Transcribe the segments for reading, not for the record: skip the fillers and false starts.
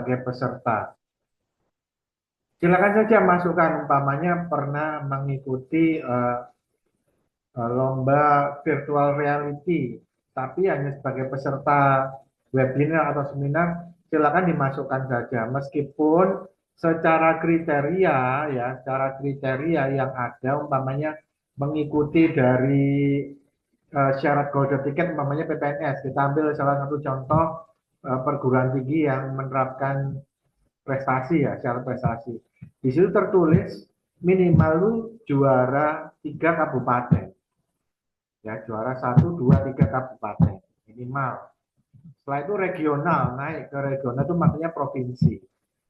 sebagai peserta. Silakan saja masukkan, umpamanya pernah mengikuti lomba virtual reality, tapi hanya sebagai peserta webinar atau seminar, silakan dimasukkan saja. Meskipun secara kriteria ya, secara kriteria yang ada, umpamanya mengikuti dari syarat golden ticket, umpamanya PPNS. Kita ambil salah satu contoh perguruan tinggi yang menerapkan prestasi ya, syarat prestasi. Di situ tertulis minimal lu juara 3 kabupaten. Ya, juara 1, 2, 3 kabupaten minimal. Setelah itu regional, naik ke regional itu makanya provinsi.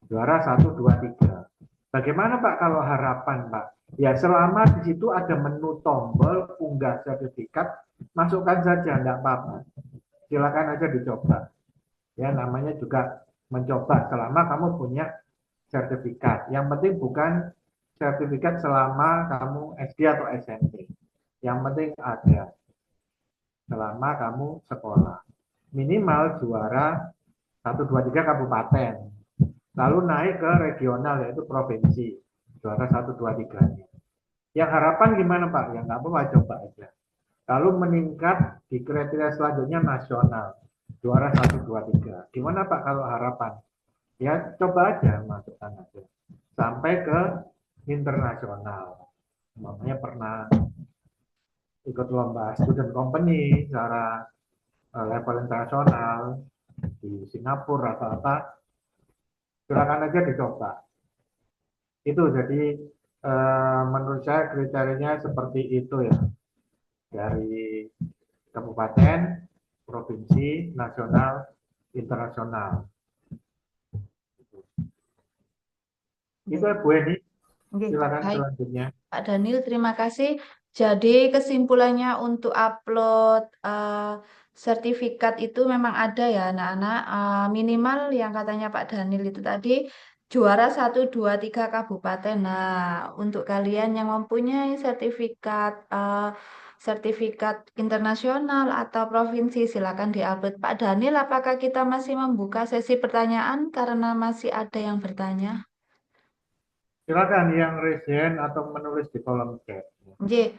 Juara 1, 2, 3. Bagaimana Pak kalau harapan Pak? Ya selama di situ ada menu tombol unggah sertifikat, masukkan saja, enggak apa-apa. Silakan aja dicoba. Ya namanya juga mencoba selama kamu punya sertifikat. Yang penting bukan sertifikat selama kamu SD atau SMP. Yang penting ada selama kamu sekolah. Minimal juara 1, 2, 3 kabupaten. Lalu naik ke regional yaitu provinsi. Juara 1, 2, 3. Yang harapan gimana Pak? Ya nggak apa-apa, coba aja. Lalu meningkat di kriteria selanjutnya nasional. Juara 1, 2, 3. Gimana Pak kalau harapan? Ya coba aja, masukkan aja. Sampai ke internasional. Makanya pernah ikut lomba student company secara level internasional di Singapura atau apa, silakan aja dicoba. Itu jadi menurut saya kriterianya seperti itu ya, dari kabupaten, provinsi, nasional, internasional. Itu Oke. ya Bu Eni, Oke, silakan baik. selanjutnya. Pak Daniel, terima kasih. Jadi kesimpulannya untuk upload sertifikat itu memang ada ya anak-anak. Minimal yang katanya Pak Daniel itu tadi juara 1, 2, 3 kabupaten. Nah, untuk kalian yang mempunyai sertifikat internasional atau provinsi silakan diupload. Pak Daniel, apakah kita masih membuka sesi pertanyaan karena masih ada yang bertanya? Silakan yang raise hand atau menulis di kolom chat. Oke.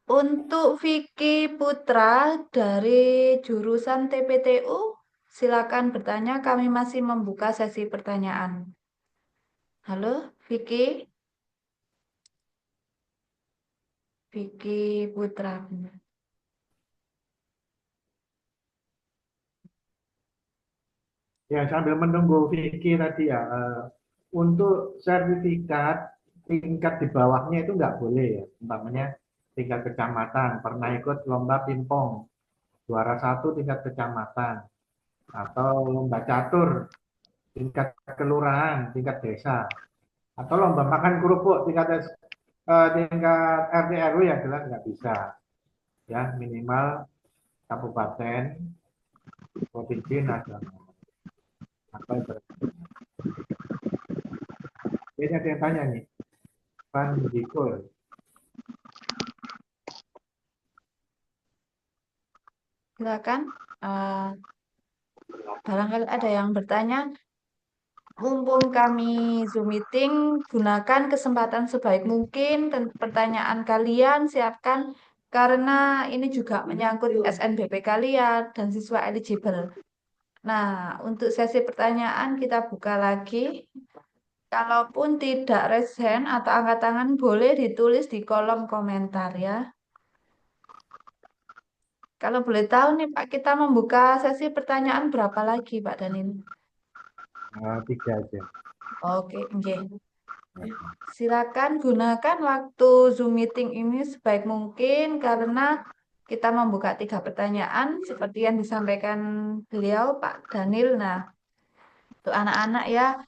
Untuk Vicky Putra dari jurusan TPTU, silakan bertanya. Kami masih membuka sesi pertanyaan. Halo, Vicky, Vicky Putra. Ya, sambil menunggu Vicky tadi ya, untuk sertifikat tingkat di bawahnya itu nggak boleh ya. Umpamanya tingkat kecamatan, pernah ikut lomba pingpong, juara 1 tingkat kecamatan, atau lomba catur tingkat kelurahan, tingkat desa, atau lomba makan kerupuk tingkat RT RW ya jelas nggak bisa. Ya, minimal kabupaten, provinsi, nasional. Apa itu? Ini ada yang tanya nih, Van Dikul. Silakan. Eh, Barangkali ada yang bertanya. Mumpung kami Zoom meeting, gunakan kesempatan sebaik mungkin. Pertanyaan kalian siapkan karena ini juga menyangkut SNBP kalian dan siswa eligible. Nah, untuk sesi pertanyaan kita buka lagi. Kalaupun tidak raise hand atau angkat tangan, boleh ditulis di kolom komentar ya. Kalau boleh tahu nih Pak, kita membuka sesi pertanyaan berapa lagi Pak Danin? 3 aja. Oke, oke. Silakan gunakan waktu Zoom meeting ini sebaik mungkin karena kita membuka 3 pertanyaan seperti yang disampaikan beliau Pak Daniel. Nah, untuk anak-anak ya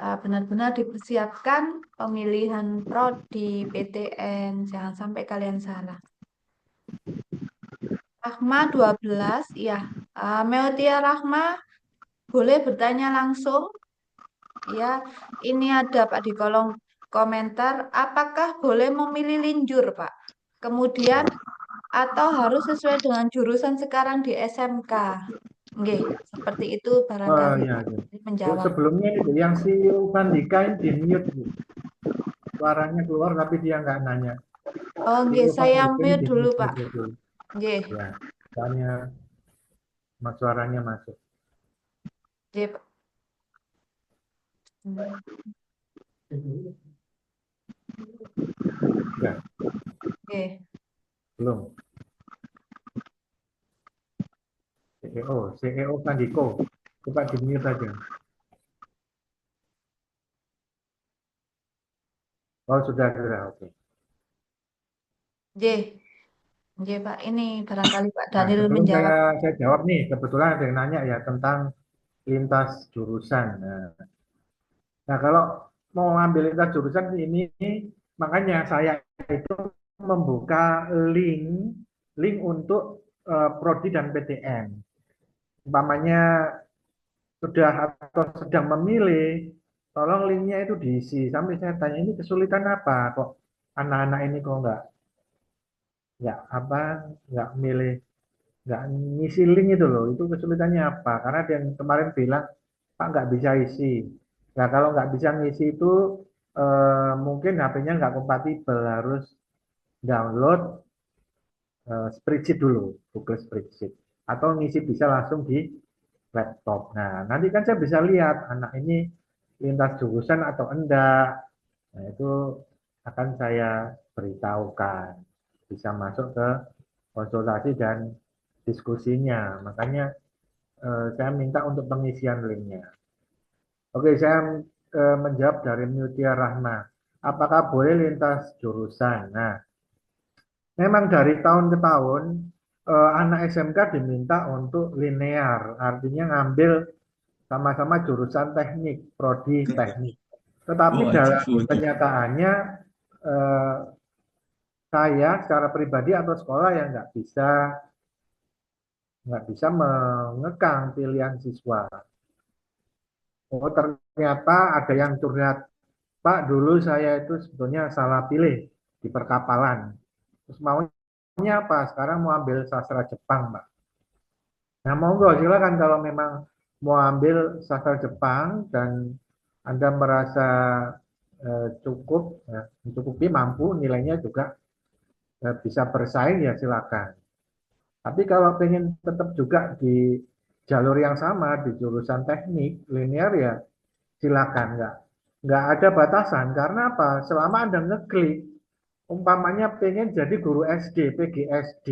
benar-benar dipersiapkan pemilihan prodi PTN, jangan sampai kalian salah. Rahma 12, ya. Meotia Rahma, boleh bertanya langsung? Ya, ini ada Pak di kolom komentar. Apakah boleh memilih linjur, Pak? Kemudian, atau harus sesuai dengan jurusan sekarang di SMK? Nggih, seperti itu Oh barangkali ya, Pak ya. Bu, menjawab. sebelumnya itu yang si Vandika ini di mute, Bu. Suaranya keluar tapi dia nggak nanya. Oh, Si nggih, saya Vandika ini mute di dulu, mute Pak. aja dulu. Nggih, Ya, soalnya suaranya masuk. nggih, Pak. Hmm, Ya, Nggih, belum. CEO Vandiko. Coba di mute aja. Oh, sudah, oke. nggih, nggih, Pak. Ini barangkali Pak Nah, Daniel sebelum menjawab. saya jawab nih, kebetulan ada yang nanya ya tentang lintas jurusan. Nah, kalau mau ambil lintas jurusan ini, makanya saya itu membuka link link untuk prodi dan PTN. Umpamanya sudah atau sedang memilih, tolong linknya itu diisi. Sampai saya tanya ini kesulitan apa kok anak-anak ini kok nggak apa nggak milih nggak ngisi link itu loh. Itu kesulitannya apa? Karena ada yang kemarin bilang Pak nggak bisa isi. Nah kalau nggak bisa ngisi itu mungkin HP-nya nggak kompatibel, harus download spreadsheet dulu, Google Spreadsheet, atau ngisi bisa langsung di laptop. Nah nanti kan saya bisa lihat anak ini lintas jurusan atau enggak. Nah itu akan saya beritahukan, bisa masuk ke konsultasi dan diskusinya. Makanya saya minta untuk pengisian linknya. Oke, saya menjawab dari Mutia Rahma. Apakah boleh lintas jurusan? Nah, memang dari tahun ke tahun anak SMK diminta untuk linear, artinya ngambil sama-sama jurusan teknik, prodi teknik. Tetapi Wajib dalam foto. kenyataannya eh, saya secara pribadi atau sekolah yang nggak bisa mengekang pilihan siswa. Oh, ternyata ada yang curhat, Pak, dulu saya itu sebetulnya salah pilih di perkapalan. Terus maunya apa? Sekarang mau ambil sastra Jepang, Pak. Nah, monggo silakan kalau memang mau ambil sastra Jepang dan Anda merasa cukup, ya, mencukupi, mampu, nilainya juga bisa bersaing, ya silakan. Tapi kalau pengen tetap juga di jalur yang sama, di jurusan teknik, linear, ya silakan, nggak ada batasan. Karena apa? Selama Anda ngeklik, umpamanya pengen jadi guru SD, PGSD,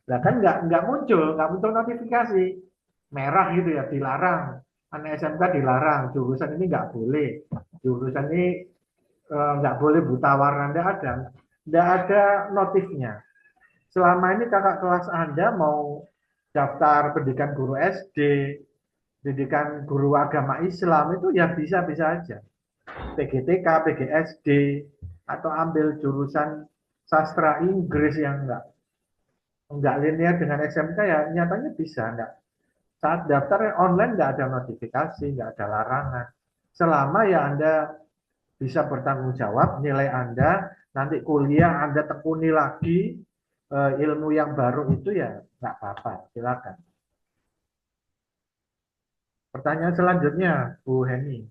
lah kan nggak muncul notifikasi merah gitu ya, dilarang. Anak SMK dilarang, jurusan ini nggak boleh, jurusan ini nggak boleh buta warna, nggak ada notifnya. Selama ini kakak kelas Anda mau daftar pendidikan guru SD, pendidikan guru agama Islam, itu ya bisa-bisa aja. PGTK, PGSD, atau ambil jurusan sastra Inggris yang enggak linear dengan SMK, ya nyatanya bisa. Enggak. Saat daftar online nggak ada notifikasi, nggak ada larangan. Selama ya Anda bisa bertanggung jawab, nilai Anda, nanti kuliah Anda tekuni lagi ilmu yang baru itu, ya nggak apa-apa, silakan. Pertanyaan selanjutnya, Bu Heni.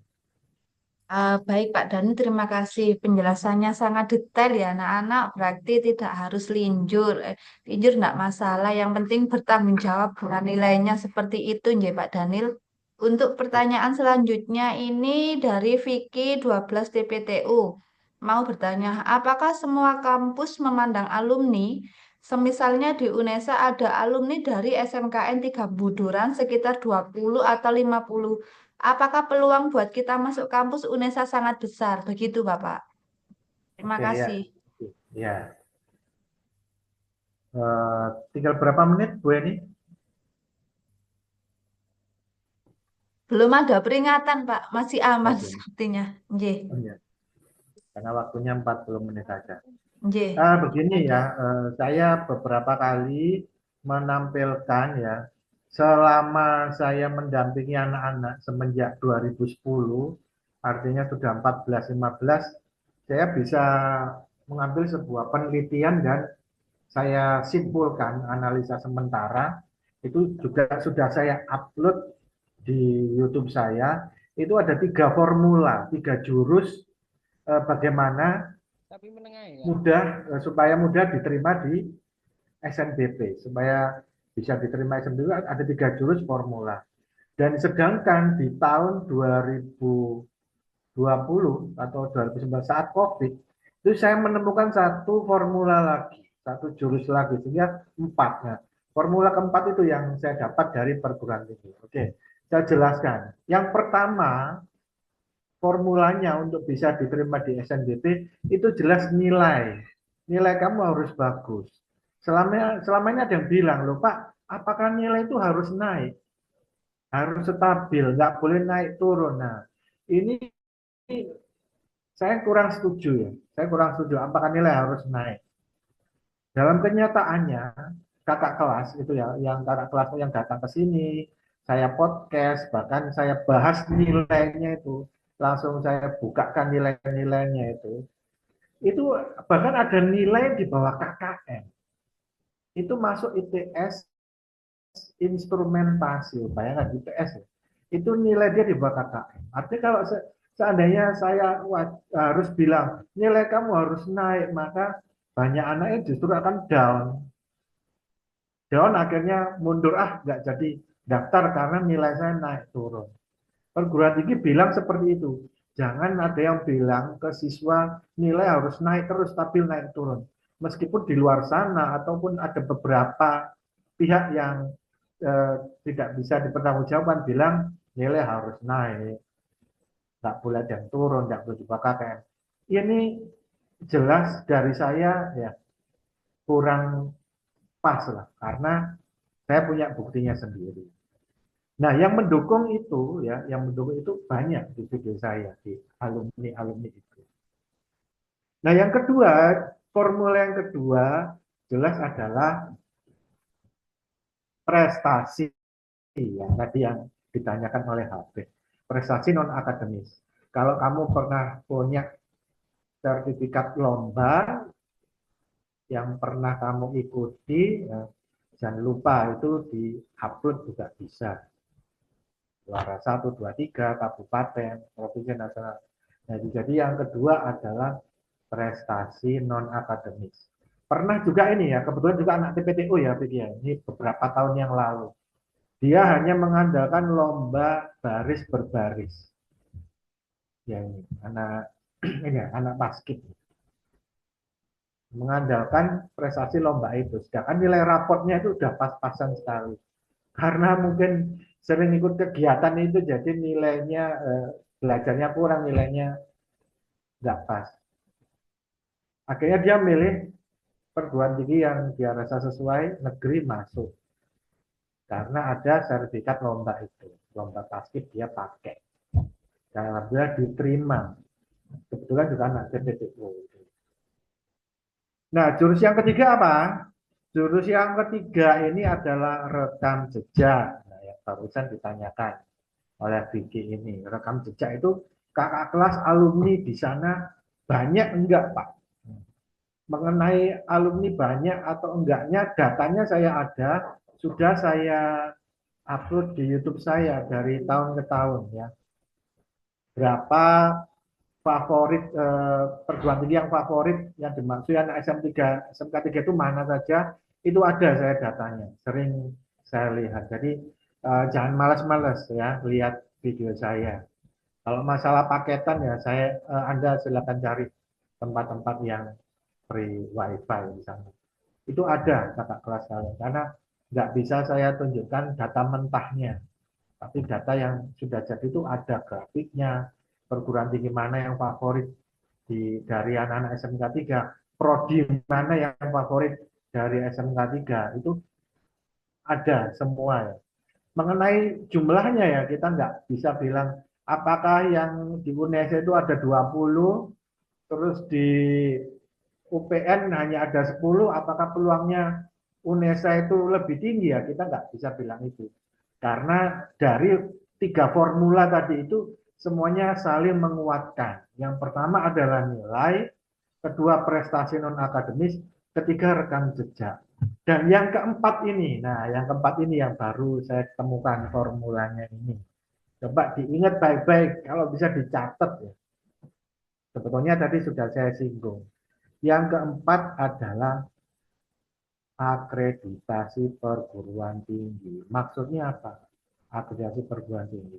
Baik Pak Dani, terima kasih. Penjelasannya sangat detail ya anak-anak. Berarti tidak harus linjur. Linjur tidak masalah. Yang penting bertanggung jawab dengan nilainya seperti itu, ya Pak Daniel. Untuk pertanyaan selanjutnya ini dari Vicky 12 TPTU. Mau bertanya, apakah semua kampus memandang alumni? Semisalnya di UNESA ada alumni dari SMKN 3 Buduran sekitar 20 atau 50. Apakah peluang buat kita masuk kampus UNESA sangat besar? Begitu, Bapak. Terima Oke ya, kasih. ya. Tinggal berapa menit, Bu Heni? Belum ada peringatan, Pak. Masih aman Oh, belum. sepertinya. Nggih, Oh, ya. Karena waktunya 40 menit saja. nggih. Begini Ada. ya, saya beberapa kali menampilkan ya, selama saya mendampingi anak-anak semenjak 2010, artinya sudah 14-15, saya bisa mengambil sebuah penelitian dan saya simpulkan analisa sementara Itu juga sudah saya upload di YouTube saya. Itu ada 3 formula, 3 jurus bagaimana mudah supaya mudah diterima di SNBP, supaya bisa diterima SNBP ada 3 jurus formula. Dan sedangkan di tahun 2020 atau 2019 saat COVID itu saya menemukan satu formula lagi, satu jurus lagi, sehingga 4. Nah, formula keempat itu yang saya dapat dari perguruan tinggi. Oke, saya jelaskan. Yang pertama, formulanya untuk bisa diterima di SNBP itu jelas nilai. Nilai kamu harus bagus. Selama ini ada yang bilang, loh Pak, apakah nilai itu harus naik? Harus stabil, nggak boleh naik turun. Nah, ini saya kurang setuju ya. Saya kurang setuju apakah nilai harus naik. Dalam kenyataannya, kakak kelas itu ya, yang kakak kelas yang datang ke sini, saya podcast, bahkan saya bahas nilainya itu, langsung saya bukakan nilai-nilainya itu bahkan ada nilai di bawah KKN. Itu masuk ITS instrumentasi, bayangkan ITS ya. Itu nilai dia di bawah KKN. Artinya kalau seandainya saya harus bilang nilai kamu harus naik, maka banyak anaknya justru akan down. Down akhirnya mundur, nggak jadi daftar karena nilai saya naik turun. Perguruan tinggi bilang seperti itu. Jangan ada yang bilang ke siswa nilai harus naik terus, stabil naik turun. Meskipun di luar sana ataupun ada beberapa pihak yang eh, tidak bisa dipertanggungjawabkan bilang nilai harus naik, nggak boleh ada yang turun, nggak boleh dibakakan. Ini jelas dari saya ya kurang pas lah, karena saya punya buktinya sendiri. Nah, yang mendukung itu ya, yang mendukung itu banyak di video saya di alumni-alumni itu. Nah, yang kedua, formula yang kedua jelas adalah prestasi ya, tadi yang ditanyakan oleh HP. Prestasi non akademis. Kalau kamu pernah punya sertifikat lomba yang pernah kamu ikuti, ya, jangan lupa itu di-upload juga bisa. Juara 1, 2, 3, kabupaten, provinsi, nasional. Nah, jadi yang kedua adalah prestasi non-akademis. Pernah juga ini ya, kebetulan juga anak TPTU ya, ini beberapa tahun yang lalu. Dia hanya mengandalkan lomba baris berbaris. Ya ini, anak ini ya, anak basket. Mengandalkan prestasi lomba itu. Sedangkan nilai raportnya itu udah pas-pasan sekali. Karena mungkin sering ikut kegiatan itu jadi nilainya belajarnya kurang, nilainya nggak pas. Akhirnya dia milih perguruan tinggi yang dia rasa sesuai, negeri masuk. Karena ada sertifikat lomba itu. Lomba basket dia pakai. Dan alhamdulillah diterima. Kebetulan juga anak CPTU. Nah, jurus yang ketiga apa? Jurus yang ketiga ini adalah rekam jejak. Nah, yang barusan ditanyakan oleh Vicky ini. Rekam jejak itu kakak kelas alumni di sana banyak enggak, Pak? Mengenai alumni banyak atau enggaknya, datanya saya ada, sudah saya upload di YouTube saya dari tahun ke tahun ya. Berapa favorit perguruan tinggi yang favorit yang dimaksud anak SM3, SMK3 itu mana saja, itu ada saya datanya, sering saya lihat. Jadi jangan malas-malas ya lihat video saya. Kalau masalah paketan ya Anda silakan cari tempat-tempat yang free wifi di sana. Itu ada kakak kelas saya, karena nggak bisa saya tunjukkan data mentahnya, tapi data yang sudah jadi itu ada grafiknya, perguruan tinggi mana yang favorit dari anak-anak SMK 3, prodi mana yang favorit dari SMK 3, itu ada semua ya. Mengenai jumlahnya ya, kita nggak bisa bilang apakah yang di UNESA itu ada 20, terus di UPN hanya ada 10, apakah peluangnya UNESA itu lebih tinggi ya, kita nggak bisa bilang itu. Karena dari 3 formula tadi itu semuanya saling menguatkan. Yang pertama adalah nilai, kedua prestasi non akademis, ketiga rekam jejak. Dan yang keempat ini, nah yang keempat ini yang baru saya temukan formulanya ini. Coba diingat baik-baik, kalau bisa dicatat ya. Sebetulnya tadi sudah saya singgung. Yang keempat adalah akreditasi perguruan tinggi. Maksudnya apa? Akreditasi perguruan tinggi.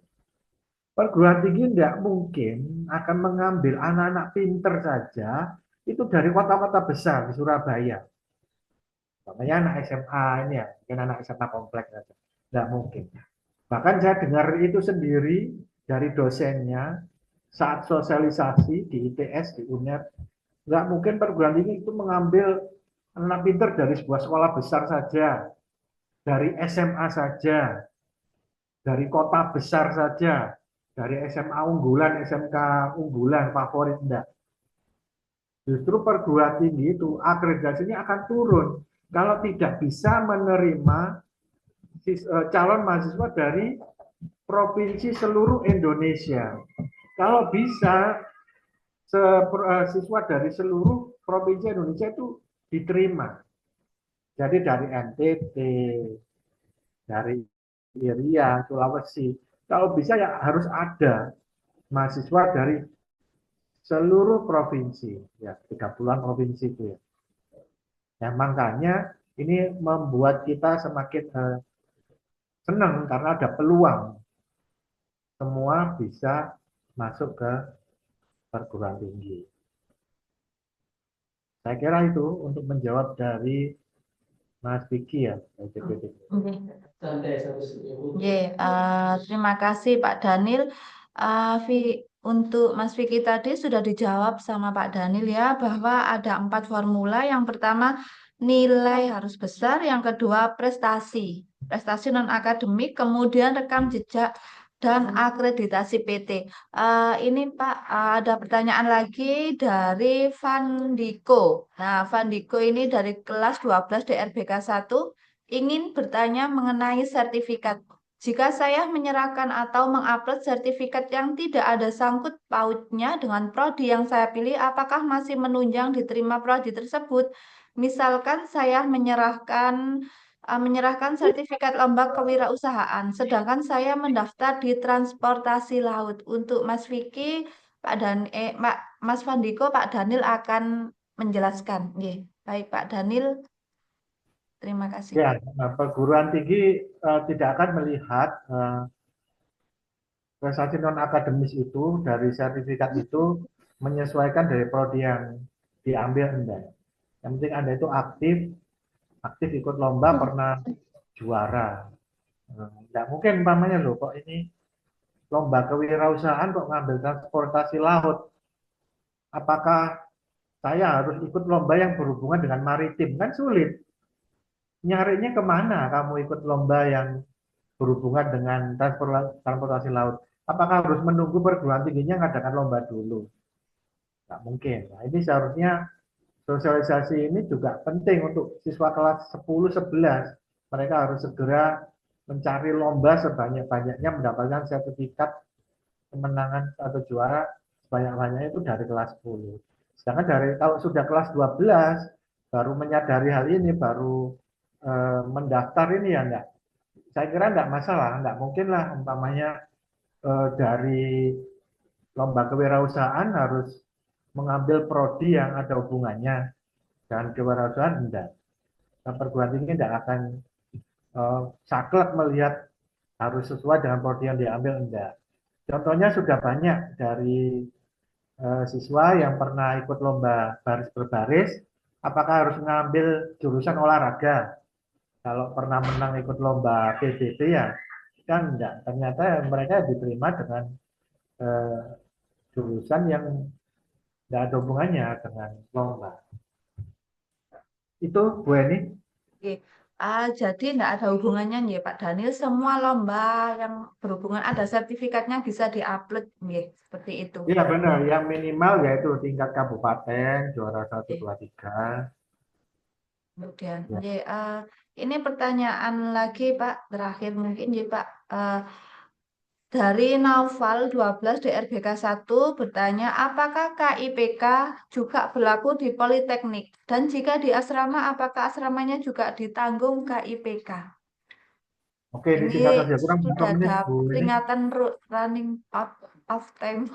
Perguruan tinggi tidak mungkin akan mengambil anak-anak pinter saja itu dari kota-kota besar di Surabaya. Makanya anak SMA ini ya, mungkin anak SMA kompleks saja. Tidak mungkin. Bahkan saya dengar itu sendiri dari dosennya saat sosialisasi di ITS, di UNER. Nggak mungkin perguruan tinggi itu mengambil anak pinter dari sebuah sekolah besar saja, dari SMA saja, dari kota besar saja, dari SMA unggulan, SMK unggulan, favorit, enggak. Justru perguruan tinggi itu akreditasinya akan turun kalau tidak bisa menerima calon mahasiswa dari provinsi seluruh Indonesia. Kalau bisa siswa dari seluruh provinsi Indonesia itu diterima. Jadi dari NTT, dari Irian, Sulawesi. Kalau bisa ya harus ada mahasiswa dari seluruh provinsi, ya 30-an provinsi itu ya. Ya makanya ini membuat kita semakin senang karena ada peluang semua bisa masuk ke perguruan tinggi. Saya kira itu untuk menjawab dari Mas Vicky ya, LGBT. Terima kasih Pak Daniel. Untuk Mas Vicky tadi sudah dijawab sama Pak Daniel ya bahwa ada 4 formula. Yang pertama nilai harus besar, yang kedua prestasi non akademik, kemudian rekam jejak dan akreditasi PT. Ini Pak, ada pertanyaan lagi dari Van Diko. Nah, Van Diko ini dari kelas 12 DRBK 1 ingin bertanya mengenai sertifikat. Jika saya menyerahkan atau mengupload sertifikat yang tidak ada sangkut pautnya dengan prodi yang saya pilih, apakah masih menunjang diterima prodi tersebut? Misalkan saya menyerahkan sertifikat lomba kewirausahaan, sedangkan saya mendaftar di transportasi laut. Untuk Mas Vicky, Mas Vandiko, Pak Daniel akan menjelaskan. Nggih. Baik, Pak Daniel, terima kasih. Ya, perguruan tinggi tidak akan melihat prestasi non akademis itu dari sertifikat itu menyesuaikan dari prodi yang diambil Anda. Yang penting Anda itu aktif ikut lomba, pernah juara. Tidak mungkin umpamanya loh, kok ini lomba kewirausahaan kok ngambil transportasi laut. Apakah saya harus ikut lomba yang berhubungan dengan maritim? Kan sulit. Nyarinya kemana kamu ikut lomba yang berhubungan dengan transportasi laut? Apakah harus menunggu perguruan tingginya ngadakan lomba dulu? Nggak mungkin. Nah, ini seharusnya sosialisasi ini juga penting untuk siswa kelas 10, 11. Mereka harus segera mencari lomba sebanyak-banyaknya mendapatkan sertifikat kemenangan atau juara sebanyak-banyaknya itu dari kelas 10. Sedangkan kalau sudah kelas 12 baru menyadari hal ini, baru mendaftar ini ya enggak. Saya kira enggak masalah, enggak mungkin lah umpamanya dari lomba kewirausahaan harus mengambil prodi yang ada hubungannya dengan kewirausahaan enggak. Nah, perguruan tinggi enggak akan saklek melihat harus sesuai dengan prodi yang diambil enggak. Contohnya sudah banyak dari siswa yang pernah ikut lomba baris berbaris, apakah harus mengambil jurusan olahraga? Kalau pernah menang ikut lomba PBB ya kan enggak. Ternyata mereka diterima dengan eh, jurusan yang enggak ada hubungannya dengan lomba. Itu Bu Eni. Oke. Jadi tidak ada hubungannya ya Pak Daniel. Semua lomba yang berhubungan ada sertifikatnya bisa diupload, ya, seperti itu. Iya benar, yang minimal yaitu tingkat kabupaten juara satu Oke. 2 3. Kemudian, Ya. ya, ini pertanyaan lagi Pak, terakhir mungkin ya Pak. Dari Naufal 12 DRGK 1 bertanya, apakah KIPK juga berlaku di Politeknik? Dan jika di asrama, apakah asramanya juga ditanggung KIPK? Oke, Ini disingkat saja. Kurang berapa sudah menit, ada Bu? Ini peringatan running out of time.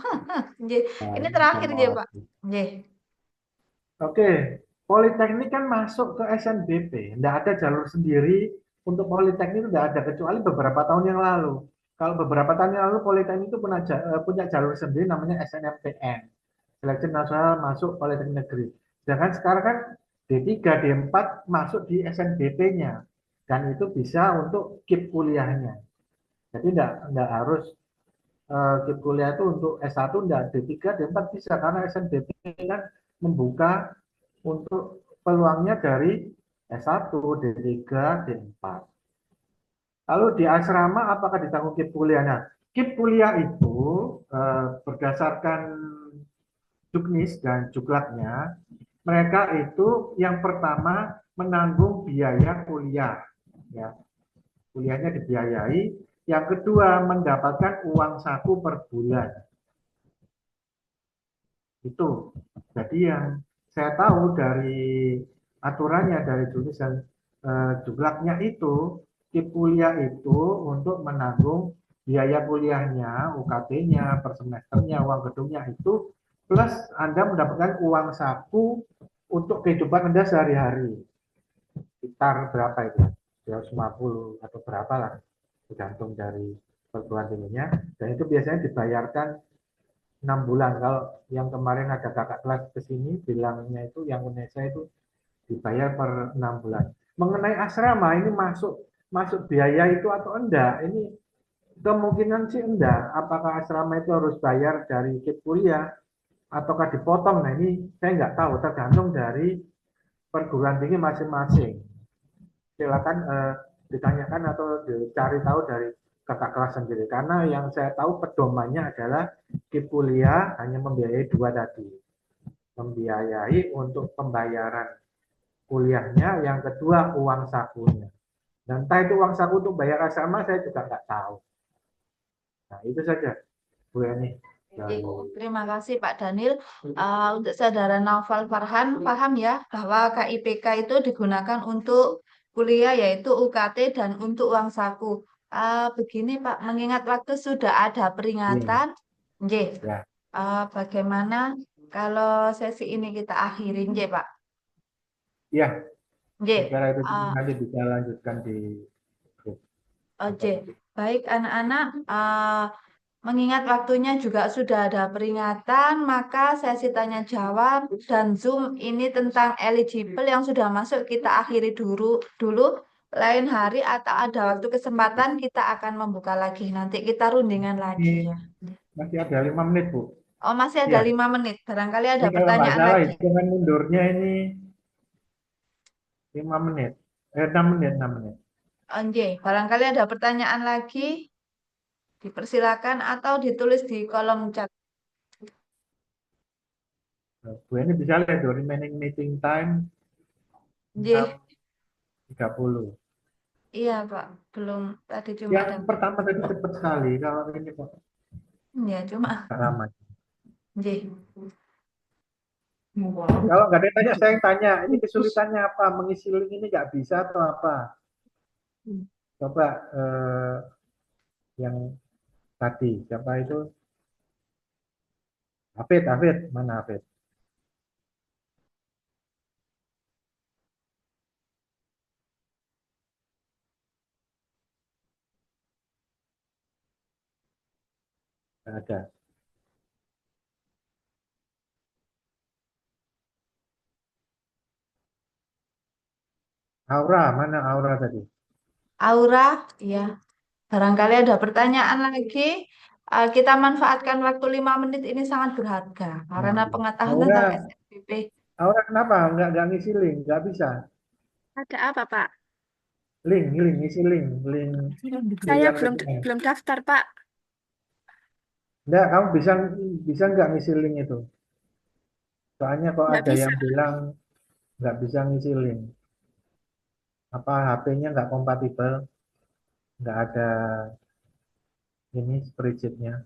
Nggih. nah, Ini ini sudah terakhir mau ya, Pak. habis. Nggih. Oke, Politeknik kan masuk ke SNBP. Tidak ada jalur sendiri untuk Politeknik itu tidak ada, kecuali beberapa tahun yang lalu. Kalau beberapa tahun yang lalu Politeknik itu punya jalur sendiri namanya SNMPN. Seleksi Nasional Masuk Politeknik Negeri. Sedangkan sekarang kan D3, D4 masuk di SNBP-nya. Dan itu bisa untuk KIP kuliahnya. Jadi tidak harus KIP kuliah itu untuk S1 enggak, D3, D4 bisa. Karena SNBP kan membuka untuk peluangnya dari S1, D3, D4. Lalu di asrama apakah ditanggung KIP kuliahnya? KIP kuliah itu berdasarkan Juknis dan Juklaknya, mereka itu yang pertama menanggung biaya kuliah, ya, kuliahnya dibiayai. Yang kedua mendapatkan uang saku per bulan. Itu. Jadi yang saya tahu dari aturannya dari Juknis dan Juklaknya itu, KIP kuliah itu untuk menanggung biaya kuliahnya, UKT-nya, per semesternya, uang gedungnya itu, plus Anda mendapatkan uang saku untuk kehidupan Anda sehari-hari. Sekitar berapa itu? 250 atau berapa lah, tergantung dari perguruan tingginya. Dan itu biasanya dibayarkan 6 bulan. Kalau yang kemarin ada kakak kelas ke sini bilangnya itu yang Indonesia itu dibayar per 6 bulan. Mengenai asrama ini masuk masuk biaya itu atau enggak? Ini kemungkinan sih enggak. Apakah asrama itu harus bayar dari KIP kuliah ataukah dipotong? Nah ini saya nggak tahu, tergantung dari perguruan tinggi masing-masing. Silakan ditanyakan atau dicari tahu dari kakak kelas sendiri. Karena yang saya tahu pedomannya adalah KIP kuliah hanya membiayai dua tadi. Membiayai untuk pembayaran kuliahnya, yang kedua uang sakunya. Dan entah itu uang saku untuk bayar asrama saya juga nggak tahu. Nah itu saja Bu Yani. Oke, Dari terima kasih Pak Daniel. Untuk saudara Naufal Farhan, paham ya bahwa KIPK itu digunakan untuk kuliah yaitu UKT dan untuk uang saku. Begini Pak, mengingat waktu sudah ada ya, peringatan, nggih. ya, Bagaimana kalau sesi ini kita akhiri, nggih Pak? ya, Nggih. saya kira itu Uh, nanti bisa lanjutkan di grup atau Oke, nanti. baik anak-anak. Mengingat waktunya juga sudah ada peringatan, maka sesi tanya jawab dan Zoom ini tentang eligible yang sudah masuk kita akhiri dulu. Lain hari atau ada waktu kesempatan kita akan membuka lagi. Nanti kita rundingan lagi Ini ya. masih ada 5 menit Bu. Oh, masih ada Ya, 5 menit. Barangkali ada ini kalau nggak pertanyaan salah lagi. hitungan mundurnya ini 5 menit. 6 menit, 6 menit. Oke, barangkali ada pertanyaan lagi. Dipersilakan atau ditulis di kolom chat. Bu ini bisa lihat tuh, remaining meeting time enam Oke, tiga puluh. iya Pak. Belum tadi cuma Yang ada. pertama tadi cepat sekali, kalau ini kok Ya, cuma. ramai. Oke. Kalau nggak ada yang tanya, saya yang tanya. Ini kesulitannya apa? Mengisi link ini nggak bisa atau apa? Coba yang tadi, siapa itu? Hafid, Hafid. Mana Hafid? Nggak ada. Aura, mana Aura tadi? Aura, ya. Barangkali ada pertanyaan lagi. Kita manfaatkan waktu 5 menit ini sangat berharga Nah, karena iya. pengetahuan tentang Aura, SNBP. Aura kenapa? Nggak ngisi link? Nggak bisa. Ada apa, Pak? Ngisi link Saya yang belum PTN. belum daftar, Pak. Nggak, kamu bisa bisa nggak ngisi link itu? Soalnya kok Nggak ada bisa. yang bilang nggak bisa ngisi link. Apa HP-nya nggak kompatibel? Nggak ada ini spreadsheet-nya.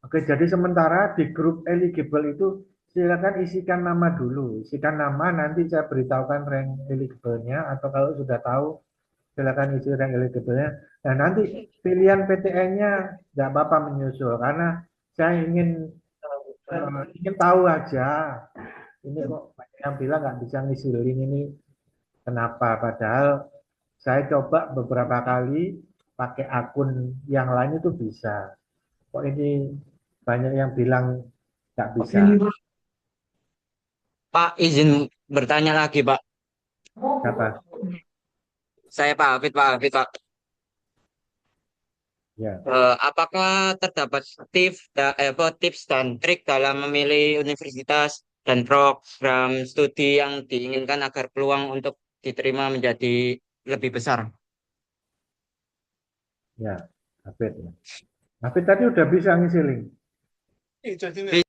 Oke, jadi sementara di grup eligible itu silakan isikan nama dulu. Isikan nama, nanti saya beritahukan rank eligible-nya, atau kalau sudah tahu, silakan isi rank eligible-nya. Nah, nanti pilihan PTN-nya nggak apa-apa menyusul, karena saya ingin tahu aja. Ini kok banyak yang bilang nggak bisa ngisi link ini, kenapa? Padahal saya coba beberapa kali pakai akun yang lain itu bisa. Kok ini banyak yang bilang nggak bisa. Pak, izin bertanya lagi, Pak. Apa? Saya Pak Hafid, Pak Hafid, Pak. Ya, Apakah terdapat tips dan trik dalam memilih universitas dan program studi yang diinginkan agar peluang untuk diterima menjadi lebih besar? ya, Hafid ya. Hafid tadi udah bisa ngisi link. Bi-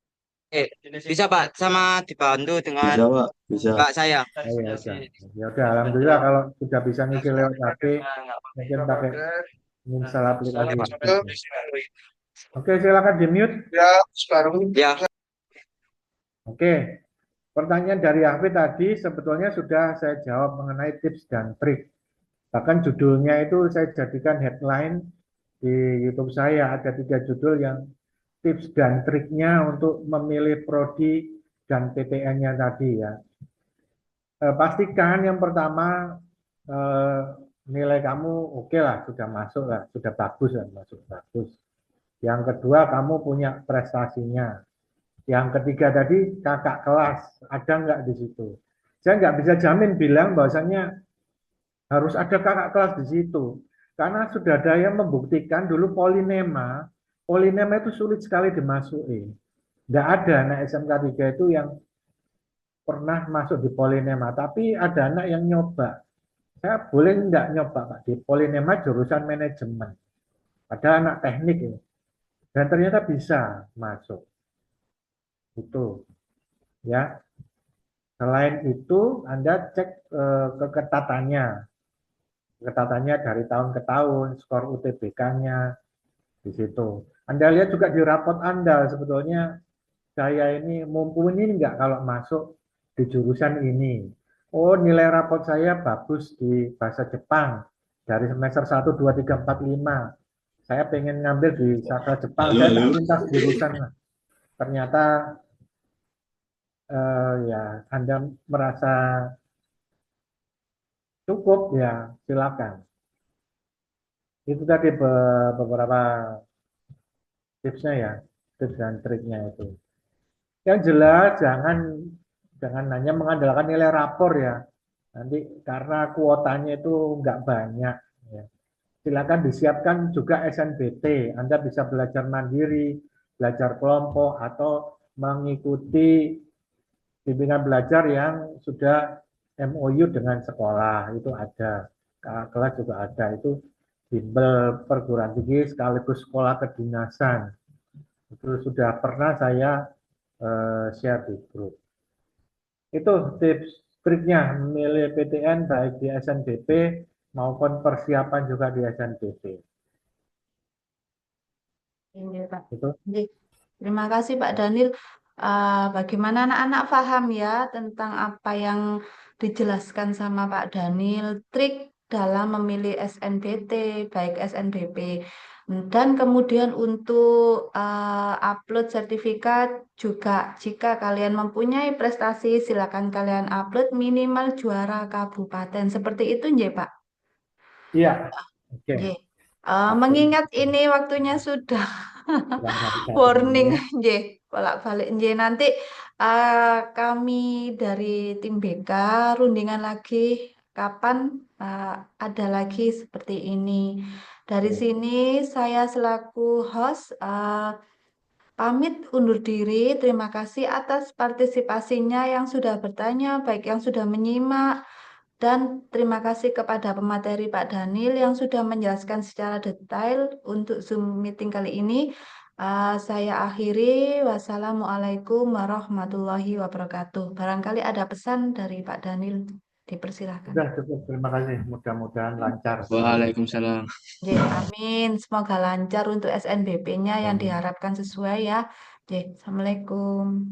Bisa, Pak, sama dibantu dengan Bisa, Pak. Bisa. Mbak saya. Oh ya udah. Ya udah, alhamdulillah kalau sudah bisa ngisi lewat HP, mungkin pakai install aplikasi. Oke, silakan di mute. Ya, Oke, pertanyaan dari Hafid tadi sebetulnya sudah saya jawab mengenai tips dan trik. Bahkan judulnya itu saya jadikan headline di YouTube saya. Ada 3 judul yang tips dan triknya untuk memilih prodi dan PTN-nya tadi ya. Pastikan yang pertama eh, nilai kamu oke lah, sudah masuk lah, sudah bagus lah, masuk bagus. Yang kedua kamu punya prestasinya. Yang ketiga tadi kakak kelas ada nggak di situ? Saya nggak bisa jamin bilang bahwasannya harus ada kakak kelas di situ, karena sudah ada yang membuktikan dulu polinema itu sulit sekali dimasuki. Nggak ada anak SMK 3 itu yang pernah masuk di polinema, tapi ada anak yang nyoba. Saya boleh nggak nyoba Pak di polinema jurusan manajemen. Ada anak teknik ini, dan ternyata bisa masuk. Itu ya. Selain itu, Anda cek keketatannya. Keketatannya dari tahun ke tahun, skor UTBK-nya di situ. Anda lihat juga di rapot Anda, sebetulnya saya ini mumpuni nggak kalau masuk di jurusan ini. Oh, nilai rapot saya bagus di bahasa Jepang dari semester 1, 2, 3, 4, 5. Saya pengen ngambil di sastra Jepang, saya tak lintas jurusan. Ternyata ya Anda merasa cukup, ya silakan. Itu tadi beberapa tipsnya ya, tips dan triknya itu. Yang jelas jangan hanya mengandalkan nilai rapor ya. Nanti karena kuotanya itu nggak banyak. Ya. Silakan disiapkan juga SNBT. Anda bisa belajar mandiri, belajar kelompok, atau mengikuti bimbingan belajar yang sudah MOU dengan sekolah. Itu ada. Kelas juga ada. Itu bimbel perguruan tinggi sekaligus sekolah kedinasan. Itu sudah pernah saya share di grup. Itu tips triknya memilih PTN baik di SNBP maupun persiapan juga di SNBP. Iya, Pak. Itu. Oke. Terima kasih Pak Daniel. Bagaimana anak-anak paham ya tentang apa yang dijelaskan sama Pak Daniel, trik dalam memilih SNBT, baik SNBP. Dan kemudian untuk upload sertifikat juga jika kalian mempunyai prestasi, silakan kalian upload minimal juara kabupaten. Seperti itu, nje, Pak. Iya. Oke. Nje. Mengingat ini waktunya sudah warning J bolak-balik J nanti kami dari tim BK rundingan lagi kapan ada lagi seperti ini. Dari sini saya selaku host pamit undur diri. Terima kasih atas partisipasinya yang sudah bertanya, baik yang sudah menyimak, dan terima kasih kepada pemateri Pak Daniel yang sudah menjelaskan secara detail untuk Zoom meeting kali ini. Saya akhiri. Wassalamualaikum warahmatullahi wabarakatuh. Barangkali ada pesan dari Pak Daniel. Dipersilahkan. Sudah cukup, terima kasih. Mudah-mudahan lancar. Waalaikumsalam. Oke, amin. Semoga lancar untuk SNBP-nya yang diharapkan sesuai ya. Oke, Assalamualaikum.